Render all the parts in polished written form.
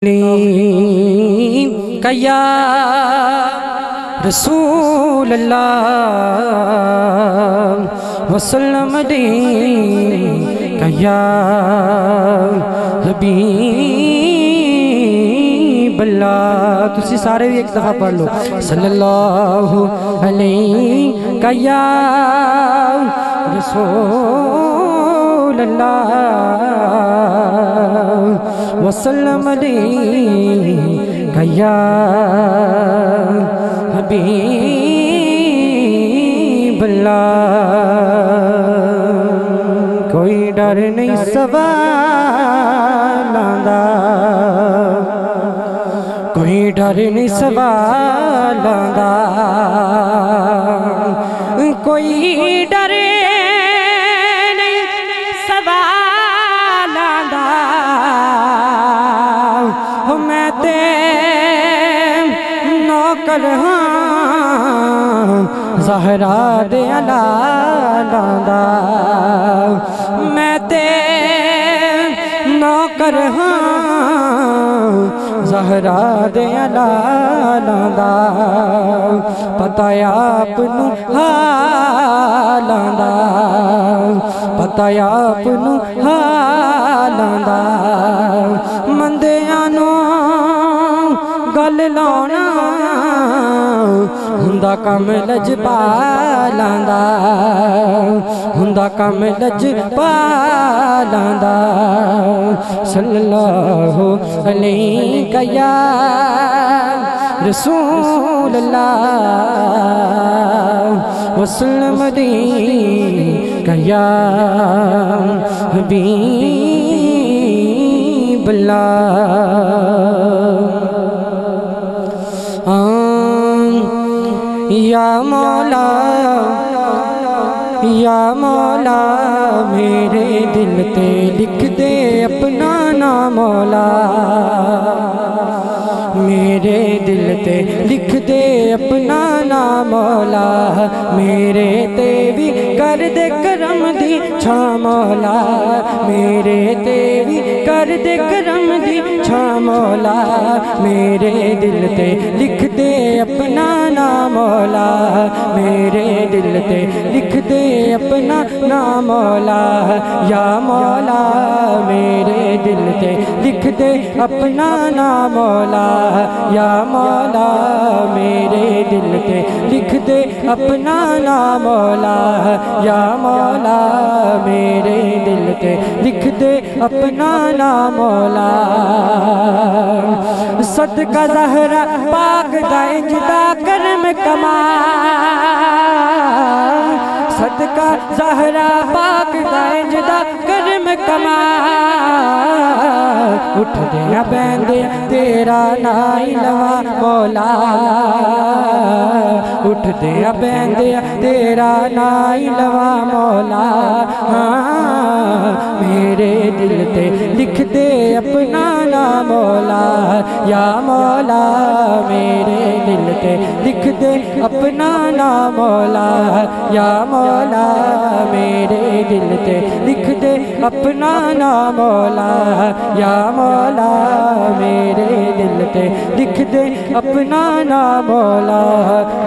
یا رسول اللہ وسلم یا حبیب اللہ. تسی سارے بھی ایک دفعہ پڑھ لو. صلی اللہ علیہ یا رسول اللہ وسلم یا حبیب اللہ. کوئی ڈر نہیں سوالاں دا، کوئی ڈر نہیں سوالاں دا، کوئی ڈر نہیں سوالاں دا. میں تے نوکر ہاں زہرا دے علالاں دا. میں تے نوکر ہاں زہرا دے علالاں دا. پتہ آپ نو حالاں دا، پتہ آپ نو حالاں دا. مندیاں نو گل لاؤنا ہوندا کم لجپالاں دا، ہوندا کم لجپالاں دا. صلی اللہ علیہ یا رسول اللہ وسلم یا حبیب اللہ. یا مولا یا مولا میرے دل تے لکھ دے اپنا نام. مولا میرے دل تے لکھ دے اپنا نام. مولا میرے تے بھی کر دے کرم دی چھاں. مولا میرے تے بھی کر دے کرم دی چھاں. مولا میرے دل تے لکھ دے اپنا نام. مولا میرے دل تے لکھ دے اپنا نام. مولا یا مولا میرے دل تے لکھ دے اپنا نام. مولا یا مولا میرے دل تے لکھ دے اپنا نام. مولا یا مولا میرے دل تے لکھ دے اپنا نام. مولا صدقہ زہرا پاک دا انجدا کرم کمال. صدقہ زہرا پاک دا انجدا کرم کمال. اٹھ دیا بیندے تیرا نائی لوا. مولا اٹھ دیا بیندے تیرا نائی لوا. مولا میرے دل تے لکھ دے اپنا نام. مولا یا مولا میرے دل تے لکھ دے اپنا نام. مولا یا مولا میرے دل تے لکھ دے اپنا نام. مولا یا مولا میرے دل تے لکھ دے اپنا نام. مولا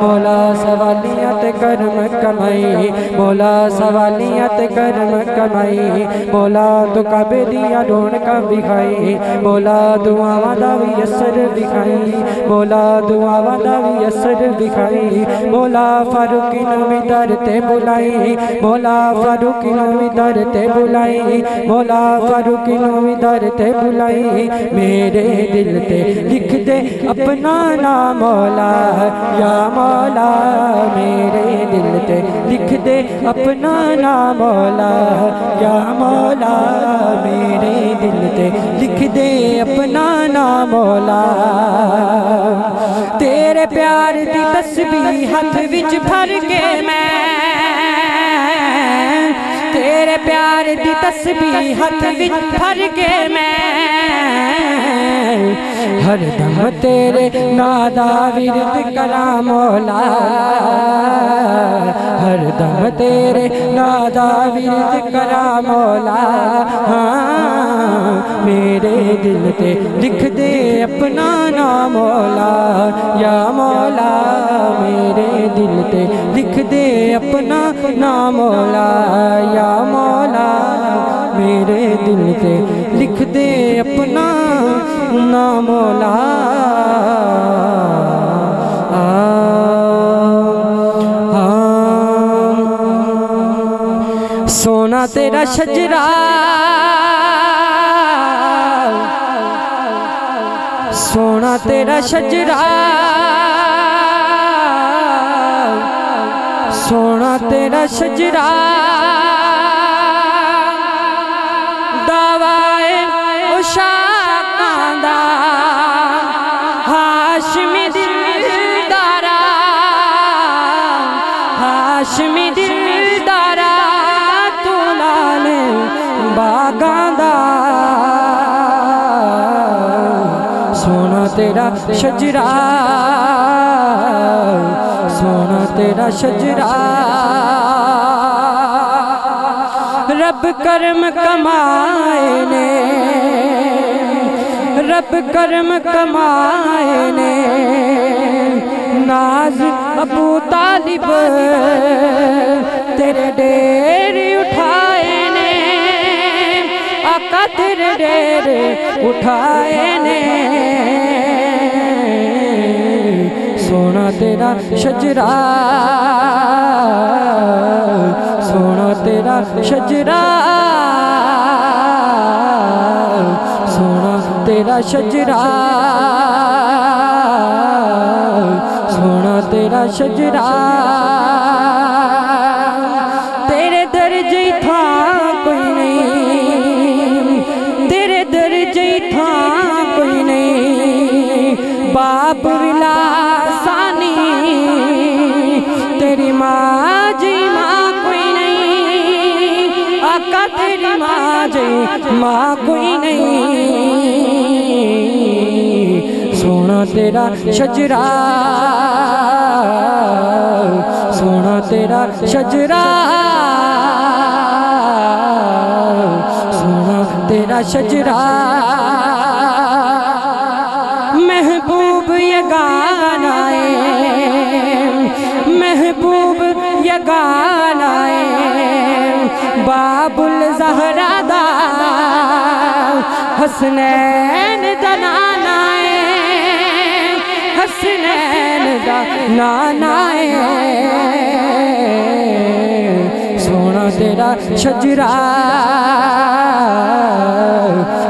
مولا سوالیات کرم کمائی. مولا سوالیات کرم کمائی. مولا تو کعبے دیا ڈھونڈ کا بکھائی. مولا دعاواں دا وی اثر بکھائی. مولا دعاواں دا وی اثر بکھائی. مولا فاروق نو بھی در تے بلائی. مولا فاروق نو بھی در تے بلائی. مولا فاروق نو بھی در تے بلائی. میرے دل تے لکھ دے اپنا نام. مولا یا مولا میرے دل تے لکھ دے اپنا نام. مولا یا مولا میرے دل تے لکھ دے اپنا نام. مولا تیرے پیار دی تسبیح ہاتھ وچ بھر کے میں، تیرے پیار دی تسبیح ہاتھ وچ بھر کے میں ہر دم تیرے نادا ورد کرا مولا ہر دم تیرے نادا ورد کرا مولا میرے دل تے لکھ دے اپنا نام مولا یا مولا میرے دل تے لکھ دے اپنا نام مولا یا مولا میرے دل تے لکھ دے اپنا نام مولا سونا تیرا شجرہ سونا تیرا شجرہ سونا تیرا شجرہ دعوائے عشاقاں دا ہاشمی دلدارا ہاشمی دلدارا تو لال باغاں دا سونا تیرا شجرہ سونا تیرا شجرہ رب کرم کمائے نے رب کرم کمائے نے ناز ابو طالب تیرے ڈیر اٹھائے نے آقا تیرے ڈیر اٹھائے نے سونا تیرا شجرہ سونا تیرا شجرہ سونا تیرا شجرہ سونا تیرا شجرہ تیرے درجے تھا کوئی نہیں تیرے درجے تھا کوئی نہیں باپ ولا تیری ماں جی ماں کوئی نہیں آقا تیری ماں جی ماں کوئی نہیں سونا تیرا شجرہ سونا تیرا شجرہ سونا تیرا شجرہ محبوب یگانہ محبوب یگانہ باب الزہرہ دا حسنین دا نانا حسنین دا نانا سونا تیرا شجرہ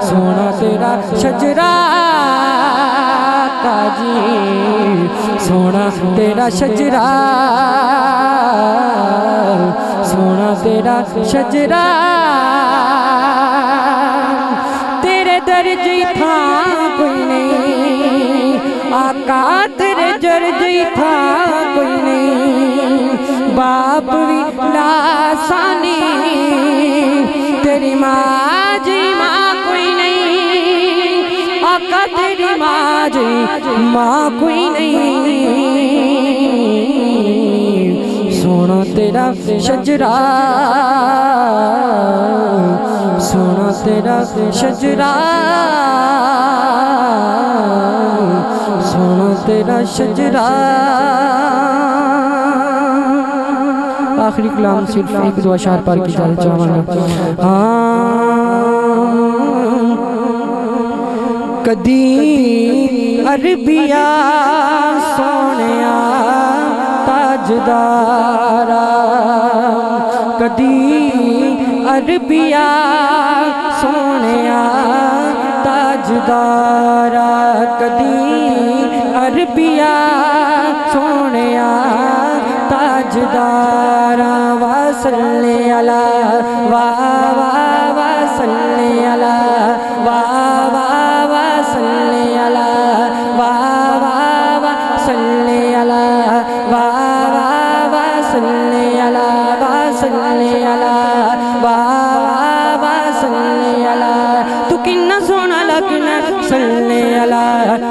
سونا تیرا شجرہ جی سونا تیرا شجرہ سونا تیرا شجرہ تیرے درجے تھا کوئی نہیں آقا تیرے درجے تھا کوئی نہیں باپ ولا ثانی تیری ماں جی ماں کوئی نہیں آقا تیری ماں جی ماں کوئی نہیں سونا تیرا شجرہ سونا تیرا شجرہ سونا تیرا شجرہ آخری کلام صرف ایک دو اشعار پار کی جانا چاہوں کدی عربیہ سونیا تاجدارا کدی عربیہ سونیا تاجدارا کدی عربیہ سونیا تاجدارا وصلی علی وصلی علی وصلی علی وصلی علی وصلی علی وصلی علی وصلی علی تو کنا سونا لگنا صلی علی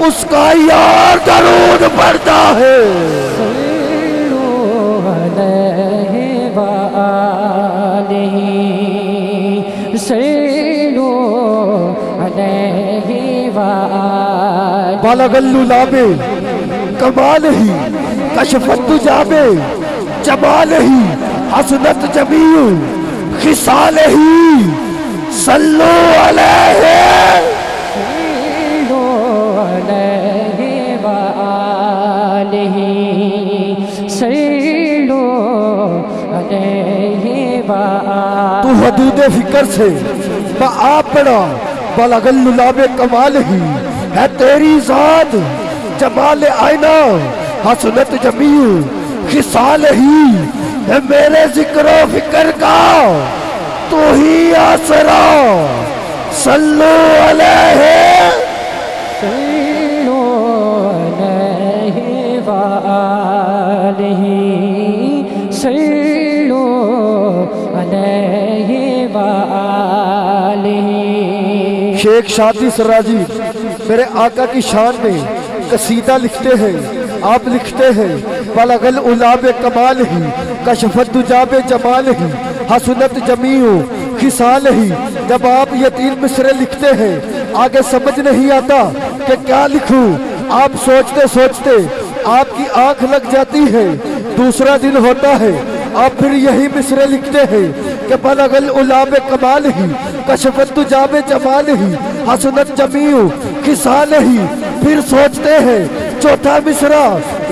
اس کا یار درود پڑھتا ہے۔ صلو علیہ وآلہ، صلو علیہ وآلہ۔ بالغ اللولاب کمال ہی، کشفت دجاب جمال ہی، حسنت جمیع خصال ہی، صلو علیہ صلو علیہ وآلہ، صلو علیہ وآلہ۔ تو حدود فکر سے آپ پڑا، بالغ اللولاب کمال ہی ہے تیری ذات، جمال آئینہ حسنت جمیع خصال ہی ہے میرے ذکر و فکر کا تو ہی آسرا، صلو علیہ صلو علیہ وآلہ، صلو علیہ وآلہ۔ شیخ شادی سراجی میرے آقا کی شان میں قصیدہ لکھتے ہیں، آپ لکھتے ہیں بالغ العلاب کمال ہی، کشفت دجاب جمال ہی، حسنت جمیع خصال ہی۔ جب آپ یہ 3 مصرے لکھتے ہیں آگے سمجھ نہیں آتا کہ کیا لکھوں، آپ سوچتے سوچتے آپ کی آنکھ لگ جاتی ہے، دوسرا دن ہوتا ہے آپ پھر یہی مصرے لکھتے ہیں کہ بالغ العلاب کمال ہی، کشفت دجاب جمال ہی، حسنت جمیع خصال ہی۔ پھر سوچتے ہیں چوتھا مصرع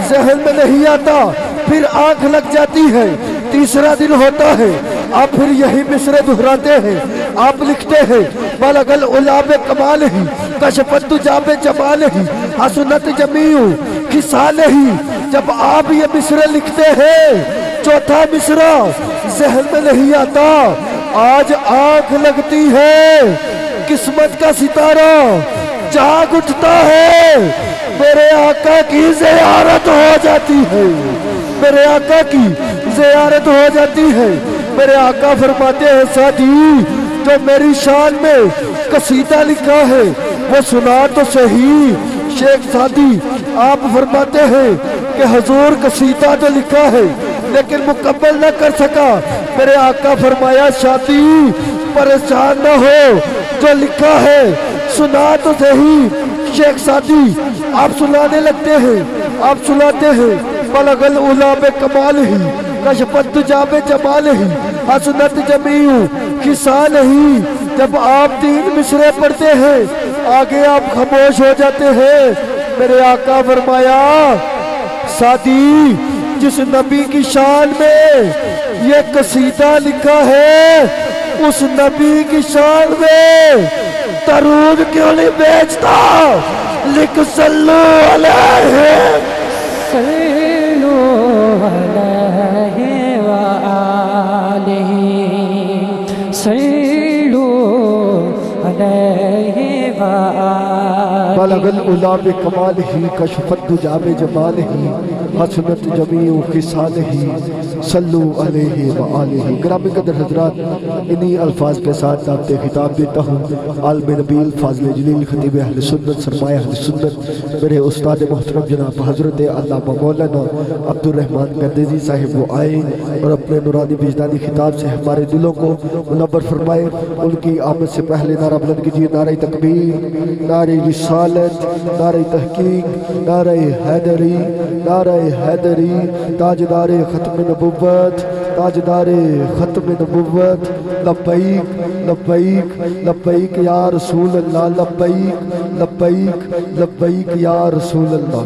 ذہن میں نہیں آتا، پھر آنکھ لگ جاتی ہے، تیسرا دن ہوتا ہے آپ پھر یہی مصرے دہراتے ہیں، آپ لکھتے ہیں بالغ العلاب کمال ہی، کشفت دجاب جمال ہی، حسنت جمیع خصال ہی۔ جب آپ یہ مصرے لکھتے ہیں چوتھا مصرع ذہن میں نہیں آتا، آج آنکھ لگتی ہے، قسمت کا ستارہ جاگ اٹھتا ہے، میرے آقا کی زیارت ہو جاتی ہے، میرے آقا کی زیارت ہو جاتی ہے۔ میرے آقا فرماتے ہیں ساتھی جو میری شان میں قصیدہ لکھا ہے وہ سنا تو صحیح۔ شیخ سادی آپ فرماتے ہیں کہ حضور قصیدہ تو لکھا ہے لیکن مکمل نہ کر سکا۔ میرے آقا فرمایا شادی پریشان نہ ہو، جو لکھا ہے سنا تو صحیح۔ شیخ سادی آپ سنانے لگتے ہیں، آپ سناتے ہیں بالغ العلاب کمال ہی، کشفت دجاب جمال ہی، حسنت جمیع خصال ہی۔ جب آپ 3 مصرے پڑھتے ہیں آگے آپ خاموش ہو جاتے ہیں۔ میرے آقا فرمایا سادی جس نبی کی شان میں یہ قصیدہ لکھا ہے اس نبی کی شان میں درود کیوں نہیں بیچتا، لکھ صلو علیہ صلو علیہ وآلہ، صلو علیہ وآلہ۔ بالغ العلاب کمال ہی، کشفت دجاب جمال ہی، حسنت جمیع خصال ہی، صلو علیہ وآلہ۔ گرامی قدر حضرات انہی الفاظ کے ساتھ دعوت خطاب دیتا ہوں عالم نبیل فاضل جلیل خطیب اہل سنت سرمایہ اہل سنت میرے استاد محترم جناب حضرت علامہ مولانا عبدالرحمن گردیزی صاحب وہ آئے اور اپنے نورانی وجدانی خطاب سے ہمارے دلوں کو منور فرمائے۔ ان کی آمد سے پہلے نعرہ بلند کیجیے نعرہ تکبیر، نعرہ رسالت، نعرہ تحقیق، نعرہ حیدری، نعرہ حیدری، تاجدار ختم نبوت، تاجدار ختم نبوت، لبیک لبیک لبیک یا رسول اللہ، لبیک لبیک لبیک یا رسول اللہ۔